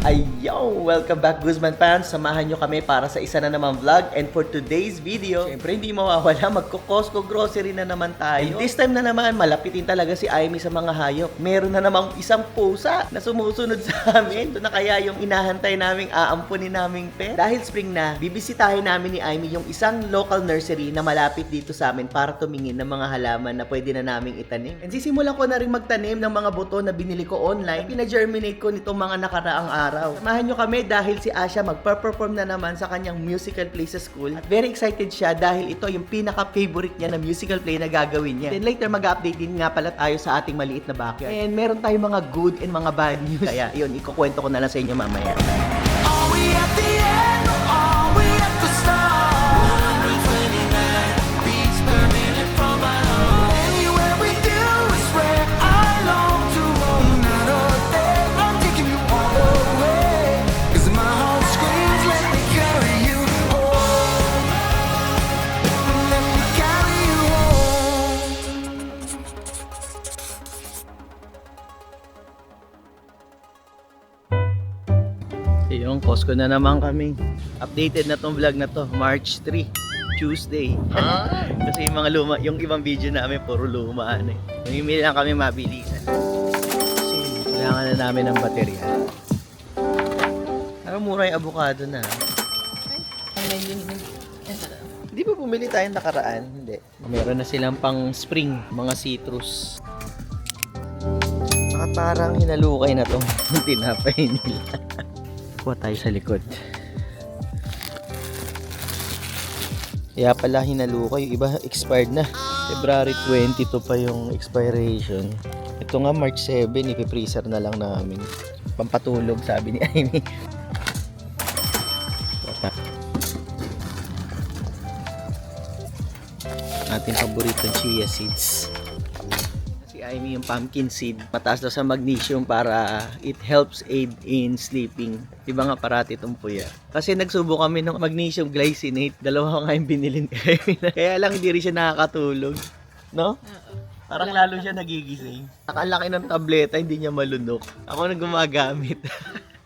Ayo! Welcome back Guzman fans! Samahan nyo kami para sa isa na namang vlog. And for today's video, syempre hindi mawawala, magko-Costco grocery na naman tayo. And this time na naman, malapitin talaga si Aimee sa mga hayop. Meron na namang isang pusa na sumusunod sa amin. Ito na kaya yung inahantay naming aampunin naming pet. Dahil spring na, bibisitahin namin ni Aimee yung isang local nursery na malapit dito sa amin para tumingin ng mga halaman na pwede na naming itanim. And sisimulan ko na rin magtanim ng mga buto na binili ko online. Pina-germinate ko nitong mga nakaraang araw. Samahan nyo kami dahil si Asha magpa-perform na naman sa kanyang musical play sa school. At very excited siya dahil ito yung pinaka-favorite niya na musical play na gagawin niya. Then later mag-update din nga pala tayo sa ating maliit na backyard. And meron tayong mga good and mga bad news. Kaya yun, ikukwento ko na lang sa inyo mamaya. Are we at the end or are we at the start? 129 beats per minute from my heart. Anywhere we do is where I long to roam. Night or day, I'm taking you all the way. 'Cause my heart screams, let me carry you home. Let me carry you home. Yung Costco na naman kami. Updated na tong vlog na to, March 3, Tuesday. Kasi yung mga luma, yung ibang video namin puro luma ano eh. Mamimili lang kami mabilisan. Kasi kailangan na namin ng baterya. Parang mura yung avocado na. Hindi ba bumili tayong nakaraan? Hindi. Meron na silang pang spring, mga citrus. Parang hinalukay na tong tinapay nila. Kuha tayo sa likod. Kaya pala hinalukay. Yung iba expired na. February 22 pa yung expiration. Ito nga March 7. Ipi-freezer na lang namin. Pampatulog sabi ni Aimee. Ating paboritong chia seeds. Aimee yung pumpkin seed. Mataas daw sa magnesium para it helps aid in sleeping. Diba nga parati itong puya. Kasi nagsubo kami ng magnesium glycinate. Dalawa nga yung binilin kay Aimee. Kaya lang hindi rin siya nakakatulog. No? Parang lalo siya nagigising. Nakalaki ng tableta, hindi niya malunok. Ako na gumagamit.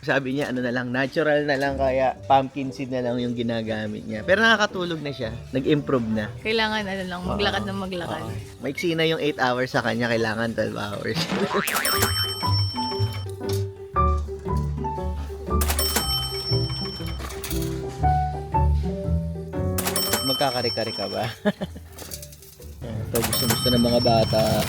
Sabi niya, ano na lang, natural na lang, kaya pumpkin seed na lang yung ginagamit niya. Pero nakakatulog na siya. Nag-improve na. Kailangan ano lang, maglakad ng maglakad. Maiksi na yung 8 hours sa kanya, kailangan 12 hours. Magkakari-kari ka ba? Ito gusto ng mga bata.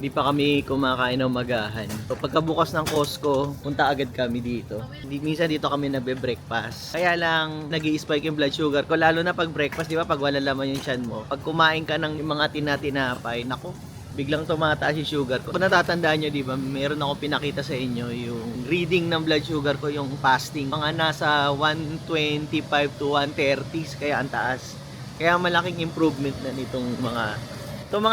Hindi pa kami kumakain ng magahan. So, pagkabukas ng Costco, punta agad kami dito. Minsan dito kami nagbe-breakfast. Kaya lang, nag-i-spike yung blood sugar ko. Lalo na pag breakfast, di ba? Pag wala laman yung tiyan mo. Pag kumain ka ng mga tinatinapay, naku, biglang tumataas yung sugar ko. Kung natatandaan nyo, di ba? Meron ako pinakita sa inyo yung reading ng blood sugar ko, yung fasting. Mga nasa 125 to 130, kaya ang taas. Kaya malaking improvement na nitong mga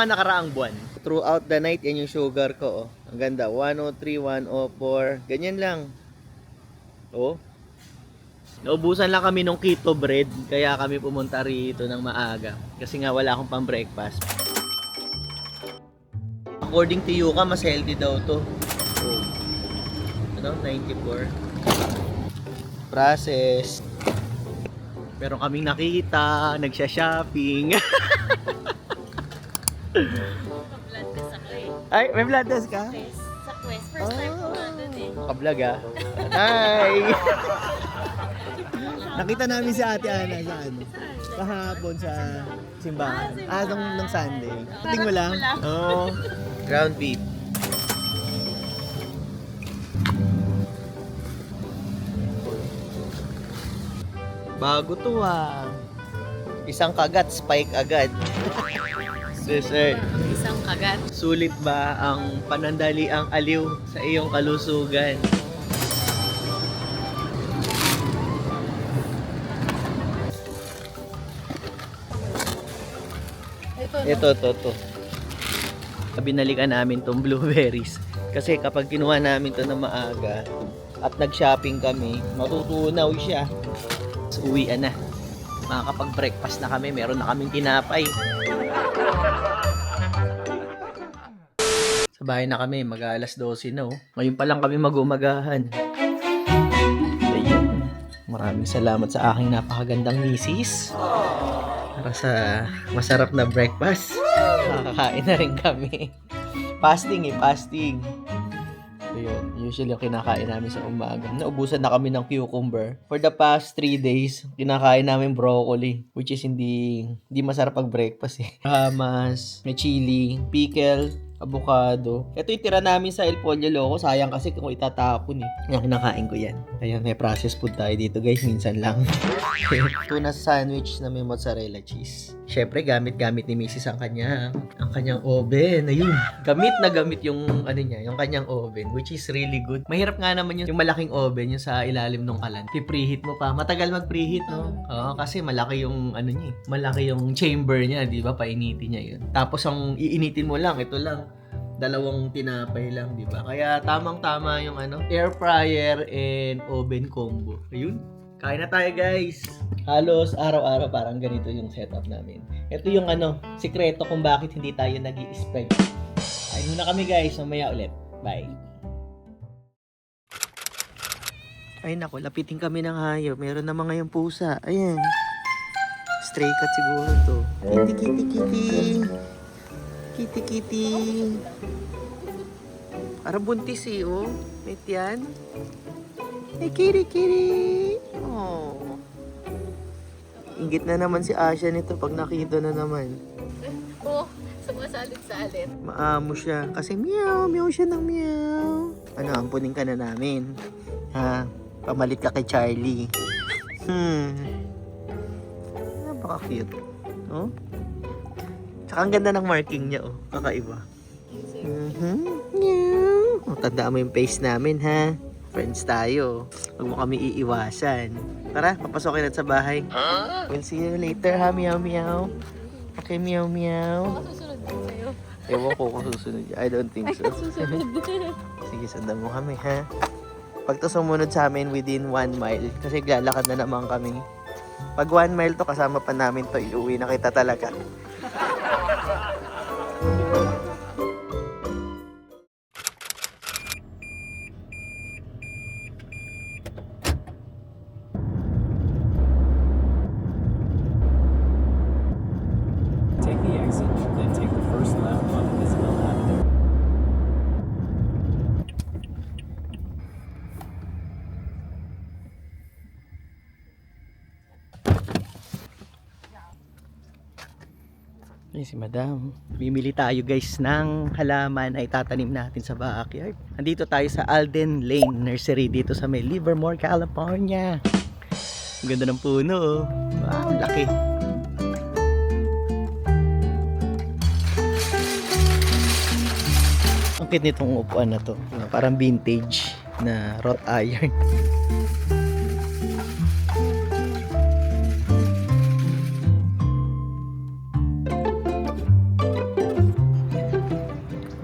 nakaraang buwan. Throughout the night, yan yung sugar ko. Oh. Ang ganda. 103, 104. Ganyan lang. Oh. Naubusan lang kami ng keto bread. Kaya kami pumunta rito ng maaga. Kasi nga wala akong pang breakfast. According to Yuka, mas healthy daw to. Oh. Ano? 94. Process. Meron kaming nakita. Nagsha-shopping. Ay, may blood test ka? Sa Quest. First time ko nga dun eh. Kablog ah. Hi! Nakita namin si Ate Ana sa ano? Kahapon sa simbahan. Nung Sunday. Tingin mo lang? Oo. Ground beef. Bago to ah. Isang kagat, spike agad. Sir, Isang kagat. sulit ba ang panandaliang aliw sa iyong kalusugan? Ito. Binalikan namin tong blueberries. Kasi kapag kinuha namin to na maaga at nag-shopping kami, matutunaw siya. So, uwian na. Makakapag-breakfast na kami. Meron na kaming tinapay. Sa bahay na kami, mag-aalas 12 na oh. Ngayon pa lang kami mag-umagahan. Maraming salamat sa aking napakagandang misis. Para sa masarap na breakfast. Nakakain na rin kami. Fasting. So yun, usually yung kinakain namin sa umaga. Naubusan na kami ng cucumber. For the past 3 days, kinakain namin broccoli. Which is hindi masarap pag breakfast eh. Hamas, may chili, pickle, avocado. Ito yung tira namin sa El Pollo Loco. Sayang kasi kung itatapon eh. Kaya kinakain ko yan. Ayan, may processed food tayo dito guys. Minsan lang. Tuna sandwich na may mozzarella cheese. Syempre, gamit ni Mrs. ang kanyang oven. Ayun. Gamit na gamit yung yung kanyang oven, which is really good. Mahirap nga naman yung malaking oven, yung sa ilalim ng kalan. Preheat mo pa. Matagal mag-preheat, no? Oo, kasi malaki yung malaki yung chamber niya, di ba? Painitin niya yun. Tapos ang iinitin mo lang, ito lang. 2 tinapay lang, di ba? Kaya tamang-tama yung air fryer and oven combo. Ayun. Kain na tayo, guys. Halos araw-araw parang ganito yung setup namin. Ito yung sikreto kung bakit hindi tayo nag-i-spread. Kain muna kami, guys. Mamaya ulit. Bye. Ay nako, lapitin kami ng hayop. Meron na mga yung pusa. Ayan. Stray cat siguro to. Kitty. Parang buntis eh, oh. Wait yan. Hey, kitty. Oh. Ingit na naman si Asha nito pag nakita na naman. Oh, sumasalit-salit. Maamo siya. Kasi meow siya ng meow. Ampunin ka na namin. Ha? Pamalit ka kay Charlie. Napaka-cute. Oh? Tsaka ang ganda ng marking niya, oh. Kakaiba. Meow. Oh, tandaan mo yung face namin, ha? Friends tayo. Huwag mo kami iiwasan. Tara, papasokin natin sa bahay. We'll see you later, ha? Meow. Okay, meow. Susunod din sa'yo. Ewan ko kung susunod. I don't think so. Susunod din. Sige, sundan mo kami, ha? Pag to sumunod sa amin within 1 mile, kasi lalakad na naman kami. Pag 1 mile to, kasama pa namin to, iuwi na kita talaga. Take the exit, then take the first left on Isabel Avenue. Ay, si Madam. Bimili tayo guys ng halaman na itatanim natin sa backyard. Andito tayo sa Alden Lane Nursery dito sa may Livermore, California. Ang ganda ng puno, oh. Wow, laki. Ang cute nitong upuan na to. Parang vintage na wrought iron.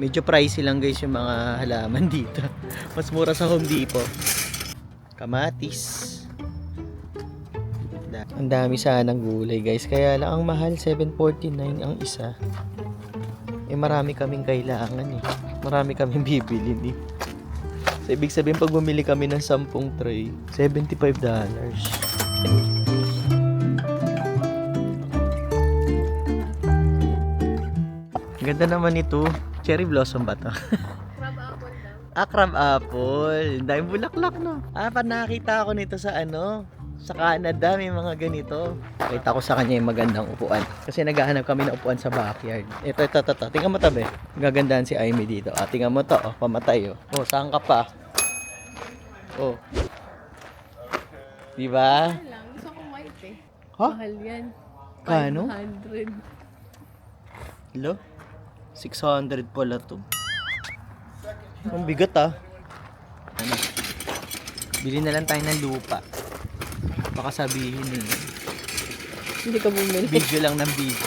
Medyo pricey lang guys yung mga halaman dito. Mas mura sa Home Depot. Kamatis. Ang dami sanang gulay guys. Kaya lang ang mahal, $7.49 ang isa. Eh marami kaming kailangan eh. Marami kaming bibili eh. So ibig sabihin pag bumili kami ng 10 tray, $75. Ganda naman ito. Cherry blossom ba to? Crab apple daw. Crab apple. Dahil bulaklak, no? Nakita ko nito sa sa Canada, may mga ganito. Nakita ko sa kanya yung magandang upuan. Kasi naghahanap kami ng upuan sa backyard. Ito. Tingnan mo tabi. Gagandahan si Amy dito. Tingnan mo to. Pamatay, oh. Oh, saan ka pa? Oh. Diba? Ano lang, gusto ko white eh. Ha? Mahal yan. Kano? 500. Hello? 600 pala to. Ang bigat ah. Bili na lang tayo ng lupa. Baka sabihin eh. Hindi ka bumili. Video lang ng video.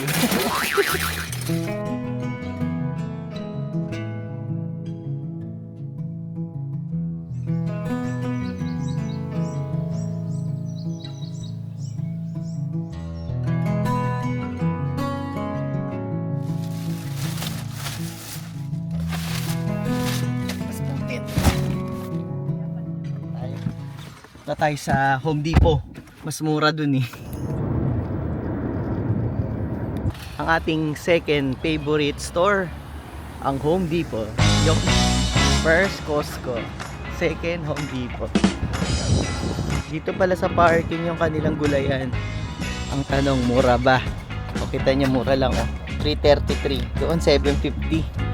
Na tayo sa Home Depot. Mas mura dun eh. Ang ating second favorite store, ang Home Depot. Yung first Costco, second Home Depot. Dito pala sa parking yung kanilang gulayan. Ang tanong, mura ba? O kita niya, mura lang oh. 333. Doon 750.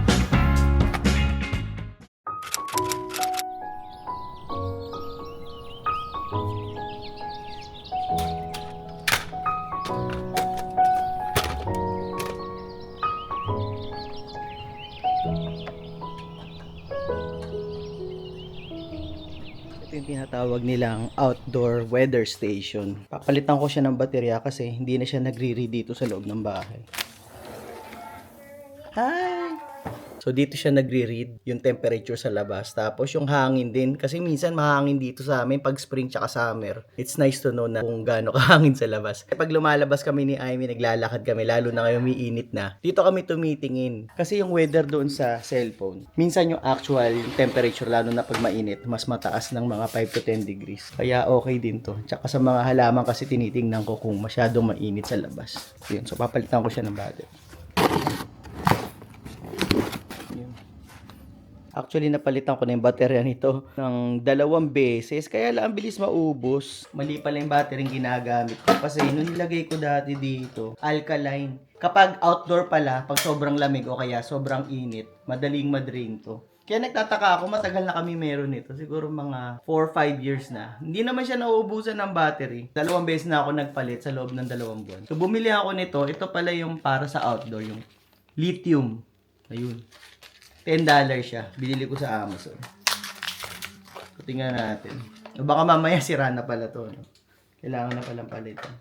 Ito yung tinatawag nilang outdoor weather station. Papalitan ko siya ng baterya kasi hindi na siya nagre-read dito sa loob ng bahay. Hi! So dito siya nagre-read yung temperature sa labas. Tapos yung hangin din. Kasi minsan mahangin dito sa amin pag spring tsaka summer. It's nice to know na kung gaano kahangin sa labas. Pag lumalabas kami ni Amy, naglalakad kami, lalo na ngayon may init na. Dito kami tumitingin. Kasi yung weather doon sa cellphone, minsan yung actual yung temperature, lalo na pag mainit, mas mataas ng mga 5 to 10 degrees. Kaya okay din to. Tsaka sa mga halaman kasi tinitingnan ko kung masyadong mainit sa labas. Yun. So papalitan ko siya ng battery. Actually, napalitan ko na yung baterya nito ng 2 beses. Kaya lang, ang bilis maubos. Mali pala yung battery yung ginagamit ko. Kasi nung nilagay ko dati dito, alkaline. Kapag outdoor pala, pag sobrang lamig o kaya sobrang init, madaling madrain to. Kaya nagtataka ako, matagal na kami meron nito. Siguro mga 4-5 years na. Hindi naman siya nauubusan ng battery. 2 beses na ako nagpalit sa loob ng 2 buwan. So, bumili ako nito. Ito pala yung para sa outdoor, yung lithium. Ayun. $10 siya. Binili ko sa Amazon. So, tingnan natin. Baka mamaya sira na pala to. No? Kailangan na palang palitan.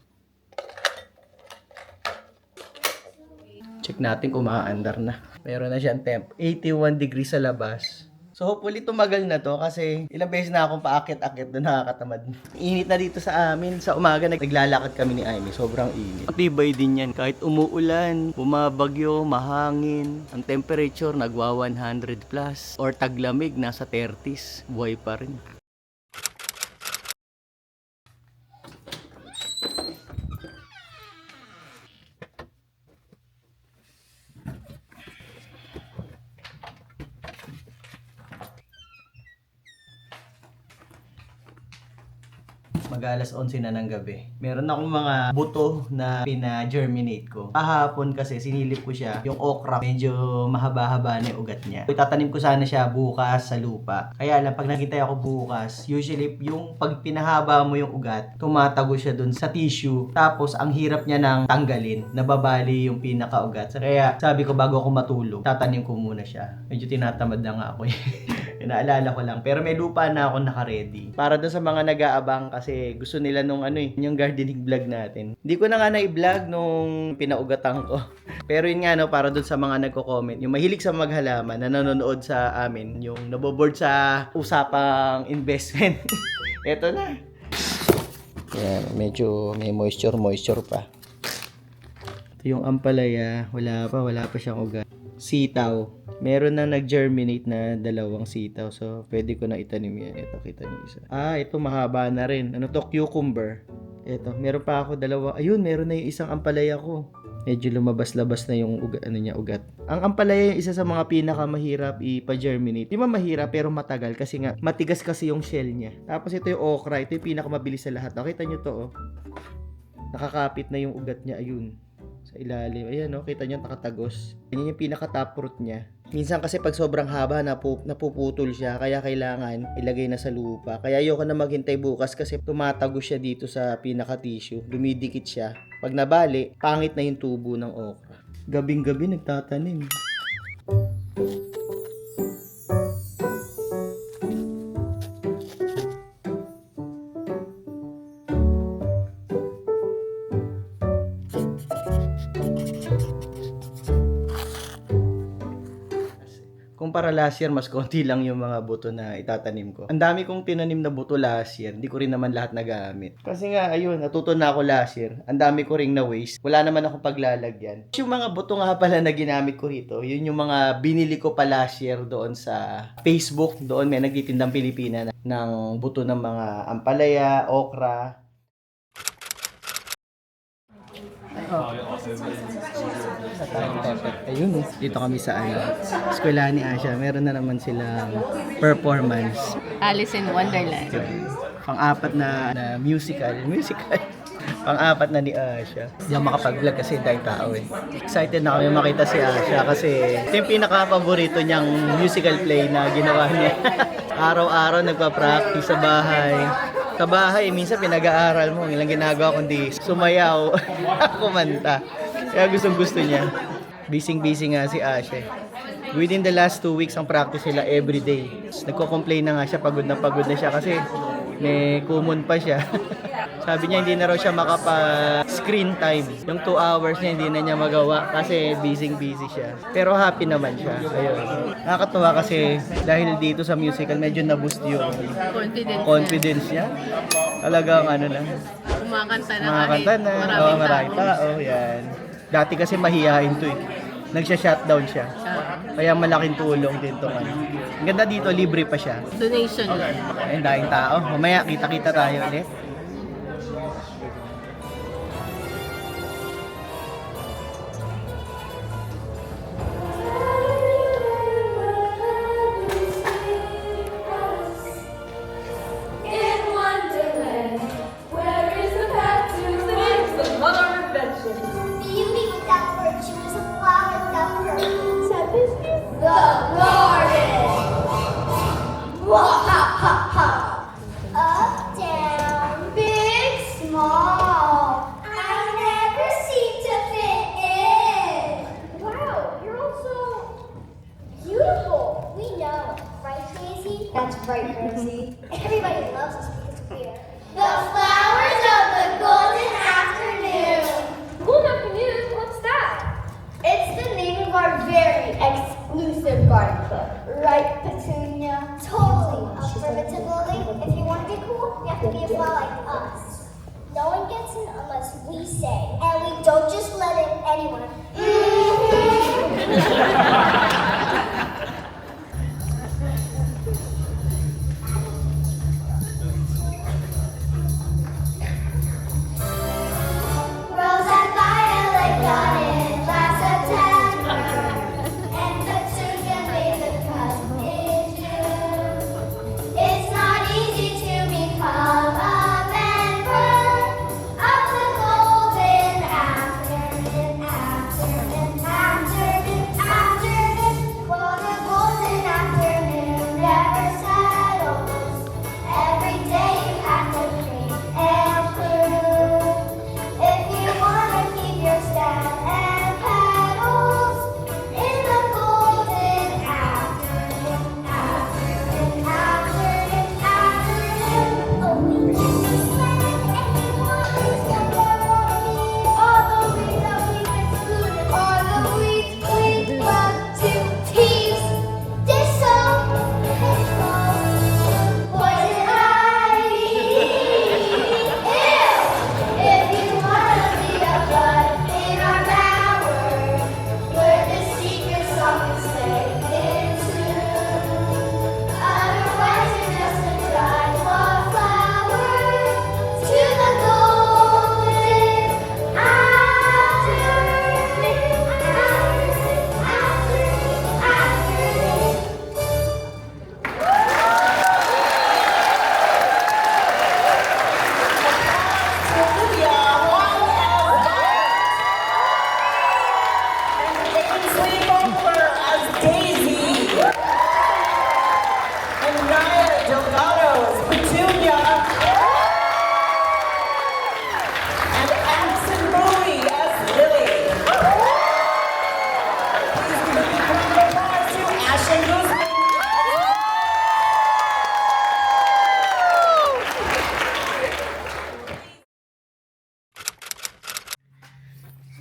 Check natin kung makaandar na. Meron na siyang temp. 81 degrees sa labas. So hopefully tumagal na to kasi ilang beses na akong paakit-akit doon, nakakatamad. Init na dito sa amin. Sa umaga naglalakad kami ni Amy. Sobrang init. Matibay din yan. Kahit umuulan, bumabagyo, mahangin. Ang temperature nagwa 100 plus. Or taglamig, nasa 30s. Buhay pa rin. Mag-alas 11 na ng gabi. Meron akong mga buto na pina-germinate ko. Kahapon kasi sinilip ko siya, yung okra, medyo mahaba-haba na yung ugat niya. Itatanim ko sana siya bukas sa lupa. Kaya lang, pag nakita ako bukas, usually yung pag pinahaba mo yung ugat, tumatago siya dun sa tissue. Tapos, ang hirap niya nang tanggalin. Nababali yung pinaka-ugat. Kaya sabi ko, bago ako matulog, tatanim ko muna siya. Medyo tinatamad na nga ako eh. Naalala ko lang. Pero may lupa na ako naka-ready. Para doon sa mga nag-aabang kasi gusto nila nung yung gardening vlog natin. Hindi ko na nga na-vlog nung pinaugatan ko. Pero yun nga para doon sa mga nagko-comment, yung mahilig sa maghalaman na nanonood sa amin, yung naboboard sa usapang investment. Eto na. Yan, medyo may moisture pa. Ito yung ampalaya, wala pa siyang ugat. Sitaw. Meron na nag-germinate na 2 sitaw. So, pwede ko na itanim yan. Ito, kita niyo isa. Ito mahaba na rin. Ano to? Cucumber. Ito, meron pa ako 2. Ayun, meron na yung isang ampalaya ko. Medyo lumabas-labas na yung ugat. Ang ampalaya yung isa sa mga pinakamahirap ipa-germinate. Di ba mahirap pero matagal kasi nga matigas kasi yung shell niya. Tapos ito yung okra. Ito yung pinakamabilis sa lahat. Nakita niyo to, oh. Nakakapit na yung ugat niya. Ayun. Sa ilalim. Ayan, no? Kita nyo, nakatagos. Yan yung pinaka-taproot niya. Minsan kasi pag sobrang haba, napuputol siya. Kaya kailangan ilagay na sa lupa. Kaya ayoko na maghintay bukas kasi tumatagos siya dito sa pinaka-tissue. Dumidikit siya. Pag nabali, pangit na yung tubo ng okra. Gabing-gabi nagtatanim. Kung Kumpara last year, mas konti lang yung mga buto na itatanim ko. Ang dami kong tinanim na buto last year, hindi ko rin naman lahat nagamit. Kasi nga, ayun, natuto na ako last year. Ang dami ko ring na waste. Wala naman ako paglalagyan. Yung mga buto nga pala na ginamit ko rito, yun yung mga binili ko pa last year doon sa Facebook. Doon may nagtitindang Pilipina ng buto ng mga ampalaya, okra. Ayun, dito kami sa eskwelahan ni Asha. Meron na naman silang performance. Alice in Wonderland. Pang-apat na musical. Pang-apat na ni Asha. Hindi ako makapag-vlog kasi dahil tao eh. Excited na kami makita si Asha kasi ito yung pinaka-paborito niyang musical play na ginawa niya. Araw-araw nagpa-practice sa bahay. Sa bahay, minsan pinag-aaral mo. Ilang ginagawa kundi sumayaw, kumanta. Kaya gustong-gusto niya. Busy-busy nga si Asha. Within the last 2 weeks, ang practice sila everyday. Nagko-complain na nga siya, pagod na siya kasi may kumon pa siya. Sabi niya hindi na raw siya makapa-screen time. Yung 2 hours niya hindi na niya magawa kasi busy siya. Pero happy naman siya. Ayun. Nakakatuwa kasi dahil dito sa musical medyo na-boost yung confidence niya. Talagang ano na. Kumakanta na Makakanta na. Maraming tao. Yan. Dati kasi mahihain to eh. Nagsha-shutdown siya. Kaya malaking tulong din to. Ang ganda dito, libre pa siya. Donation. Ayun, daing tao. Mamaya, kita-kita tayo ulit. In Wonderland, where is the path to the mother invention? Beauty without virtue is a flower without perfume. So this is The garden. Wah ha ha ha. Up, down, big, small. I never seem to fit in. Wow, you're all so beautiful. We know, right, Daisy? That's right, Rosie. Everybody loves us because we're the flowers of the golden afternoon. Good afternoon. What's that? It's the name of our very exclusive garden club. Right, Petunia? Totally. Affirmatively. If you want to be cool, you have to be a flower like us. No one gets in unless we say. And we don't just let in anyone. Rose and violet got in last September, and Petunia made the cut in June. It's not easy to become a member of the golden afternoon, afternoon, afternoon, afternoon.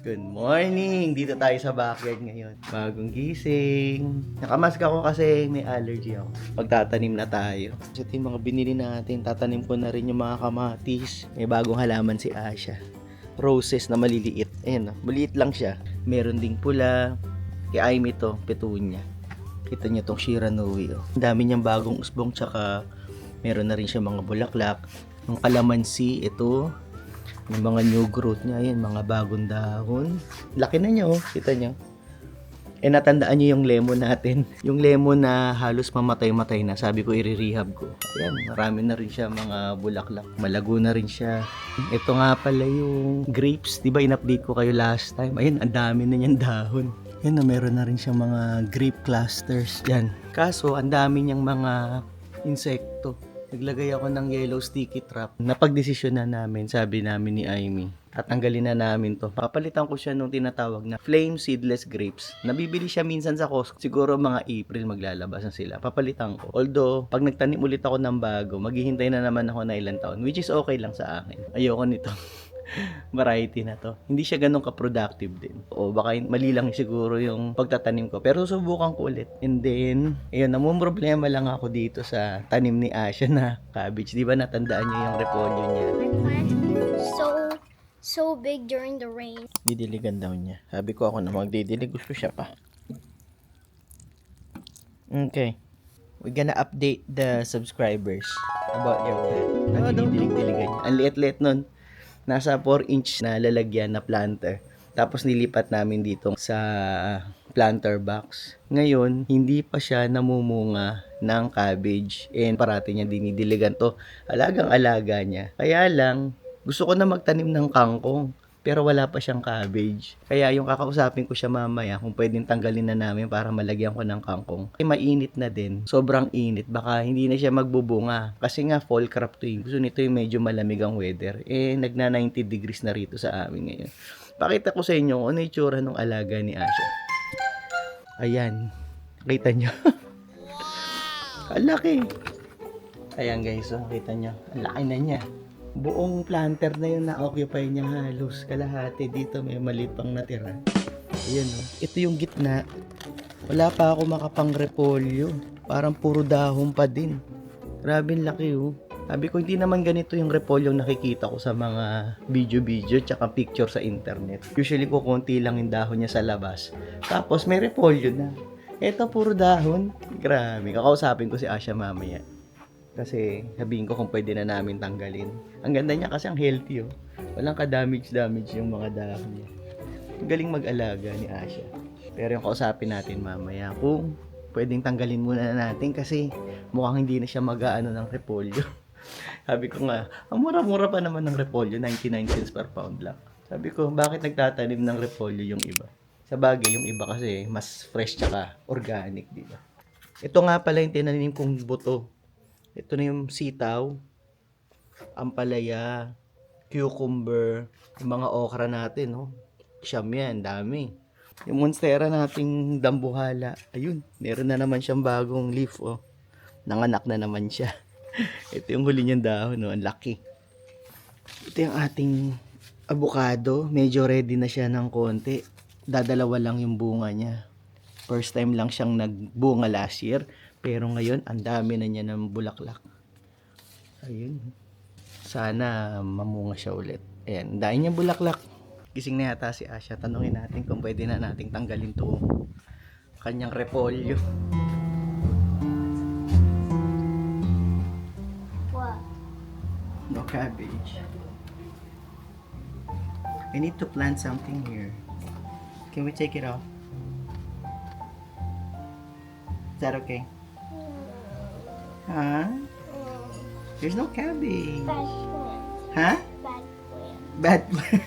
Good morning! Dito tayo sa backyard ngayon. Bagong gising. Nakamask ako kasi may allergy ako. Pagtatanim na tayo. Kasi ito yung mga binili natin. Tatanim ko na rin yung mga kamatis. May bagong halaman si Asha. Roses na maliliit. Ayan, maliit lang siya. Meron ding pula. Kay Aimee to, petunia. Kita niyo tong Shiranui. Oh. Ang dami niyang bagong usbong tsaka meron na rin siya mga bulaklak. Yung kalamansi, ito. Yung mga new growth niya, yan, mga bagong dahon. Laki na niya, oh. Kita niyo. Natandaan niyo yung lemon natin. Yung lemon na halos mamatay-matay na. Sabi ko, i-rehab ko. Ayan, marami na rin siya mga bulaklak. Malago na rin siya. Ito nga pala yung grapes. Diba, in-update ko kayo last time. Ayan, ang dami na niyang dahon. Yan na, meron na rin siyang mga grape clusters. Yan. Kaso, ang dami niyang mga insekto. Naglagay ako ng yellow sticky trap. Napagdesisyon na namin, sabi namin ni Aimee. Tatanggalin na namin to. Papalitan ko siya nung tinatawag na flame seedless grapes. Nabibili siya minsan sa Costco. Siguro mga April maglalabas na sila. Papalitan ko. Although, pag nagtanim ulit ako ng bago, maghihintay na naman ako na ilang taon. Which is okay lang sa akin. Ayoko nito. Variety na to. Hindi siya ganun ka-productive din. O baka mali lang siguro yung pagtatanim ko. Pero susubukan ko ulit. And then, ayun, namumroblema lang ako dito sa tanim ni Asha na cabbage. Di ba natandaan niyo yung repolyo niya? So big during the rain. Didiligan daw niya. Sabi ko ako na magdidilig. Gusto siya pa. Okay. We're gonna update the subscribers about your plant. Ano dinidilig-diligan niya? Ang liit-liit nun. Nasa 4-inch na lalagyan na planter. Tapos nilipat namin dito sa planter box. Ngayon, hindi pa siya namumunga ng cabbage. And parati niya dinidiligan to. Alagang-alaga niya. Kaya lang, gusto ko na magtanim ng kangkong. Pero wala pa siyang cabbage. Kaya yung kakausapin ko siya mamaya kung pwedeng tanggalin na namin para malagyan ko ng kangkong. Kasi mainit na din. Sobrang init. Baka hindi na siya magbubunga. Kasi nga fall crop to eh. Gusto nito yung medyo malamig ang weather. Nagna 90 degrees na rito sa amin ngayon. Pakita ko sa inyo kung ano yung itsura ng alaga ni Asha. Ayan. Kita nyo. Ang laki. Ayan guys. So, kita nyo. Ang laki na niya. Buong planter na yun na-occupy niya halos kalahati. Dito may maliit pang natira. Ayan o. Ito yung gitna. Wala pa ako makapang repolyo. Parang puro dahon pa din. Grabe laki o. Sabi ko hindi naman ganito yung repolyo nakikita ko sa mga video tsaka picture sa internet. Usually ko konti lang yung dahon niya sa labas. Tapos may repolyo na. Ito puro dahon. Grabe. Kakausapin ko si Asha mamaya. Kasi sabihin ko kung pwede na namin tanggalin. Ang ganda niya kasi ang healthy oh. Walang ka-damage yung mga dahon niya. Ang galing mag-alaga ni Asha. Pero yung kausapin natin mamaya kung pwedeng tanggalin muna natin kasi mukhang hindi na siya mag-aano ng repolyo. Sabi ko nga, ang mura-mura pa naman ng repolyo, 99 cents per pound lang. Sabi ko, bakit nagtatanim ng repolyo yung iba? Sa bagay, yung iba kasi mas fresh tsaka organic, di ba? Ito nga pala yung tinanim kong buto. Ito na yung sitaw, ampalaya, cucumber, yung mga okra natin, no? Siyam yan, dami. Yung monstera nating dambuhala, ayun, meron na naman siyang bagong leaf, oh. Nanganak na naman siya. Ito yung huli niyang dahon, no? Ang laki. Ito yung ating avocado, medyo ready na siya ng konti. Dadalawa lang yung bunga niya. First time lang siyang nagbunga last year. Pero ngayon, ang dami na niya ng bulaklak. Ayun. Sana mamunga siya ulit. Ayan, dahil niya bulaklak. Gising na yata si Asha. Tanungin natin kung pwede na nating tanggalin to kanyang repolyo. What? No cabbage. I need to plant something here. Can we take it off? Is that okay? Huh? There's no cabbage. Bad plant. Huh? Bad plant. Bad plant.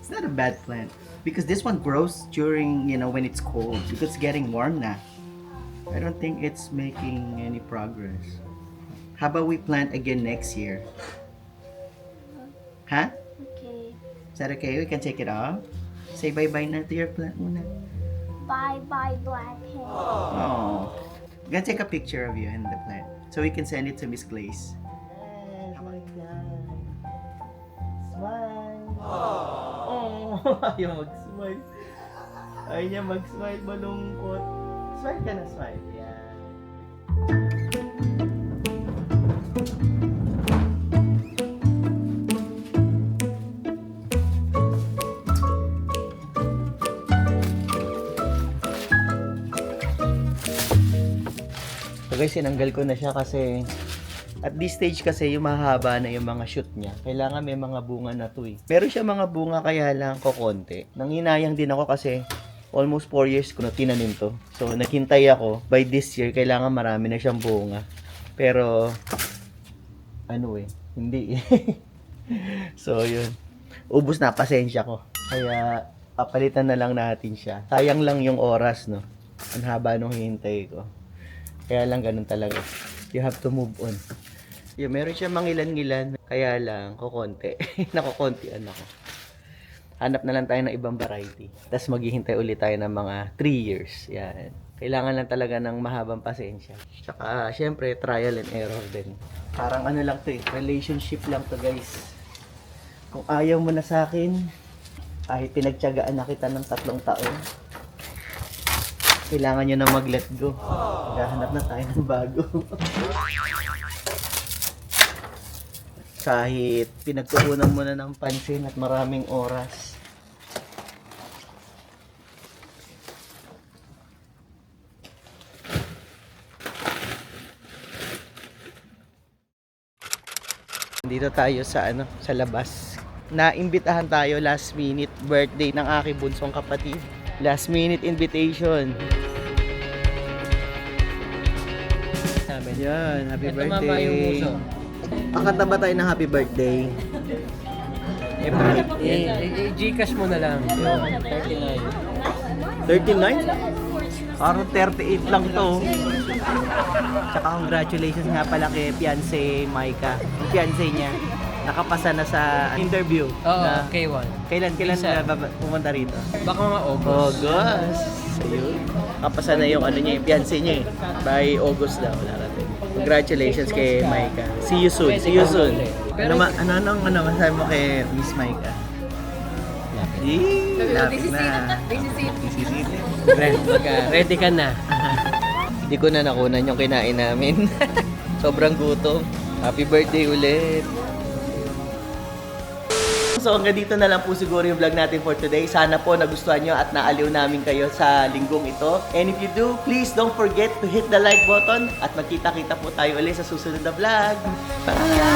It's not a bad plant. Because this one grows during, when it's cold. Because it's getting warm now. I don't think it's making any progress. How about we plant again next year? Huh? Okay. Is that okay? We can take it off? Say bye-bye na to your plant muna. Bye bye black hair. Oh. I'm gonna take a picture of you and the plant so we can send it to Miss Glaze. Smile. Oh. Ayaw mag-smile. Ayaw niya mag-smile, malungkot. Smile ka na, smile. Yan. So guys, sinanggal ko na siya kasi at this stage kasi yung mahaba na yung mga shoot niya. Kailangan may mga bunga na to eh. Meron siya mga bunga kaya lang ko konti. Nanginayang din ako kasi almost 4 years ko na tinanim to. So naghintay ako by this year kailangan marami na siyang bunga. Pero ano eh, hindi eh. So yun. Ubus na pasensya ko. Kaya papalitan na lang natin siya. Sayang lang yung oras no. Ang haba nung hihintay ko. Kaya lang ganun talaga. You have to move on. Yung meron siya mangilan-ngilan. Kaya lang, kukonti. Nakukontian ako. Hanap na lang tayo ng ibang variety. Tapos maghihintay ulit tayo ng mga 3 years. Yan. Kailangan lang talaga ng mahabang pasensya. Tsaka, syempre, trial and error din. Parang ano lang to eh. Relationship lang to guys. Kung ayaw mo na sa akin, kahit pinagtyagaan na kita ng 3 taon, kailangan nyo na mag-let go. Maghahanap na tayo ng bago. Kahit pinagtuunan mo na ng pansin at maraming oras. Dito tayo sa sa labas. Naimbitahan tayo last minute birthday ng aking bunsong kapatid. Last minute invitation. Yan, happy birthday. Akata ba tayo ng happy birthday? Gcash mo na lang. 39? Parang 38 lang to. Tsaka congratulations nga pala kay fiancé Maika. Yung fiancé niya, nakapasa na sa interview. Oo, na, K1. Kailan Isa. pumunta rito? Baka mga August. August. Ayun. Nakapasa na yung niya, yung fiancé niya eh. By August daw, narating. Congratulations kay Maika. See you soon. See you soon. Ano masabi mo kay Miss Maika? Lapit na. Ready ka na. Hindi ko na nakunan yung kinain namin. Sobrang gutom. Happy birthday ulit. So hanggang dito na lang po siguro yung vlog natin for today. Sana po nagustuhan nyo at naaliw namin kayo sa linggong ito. And if you do, please don't forget to hit the like button at magkita-kita po tayo ulit sa susunod na vlog. Bye!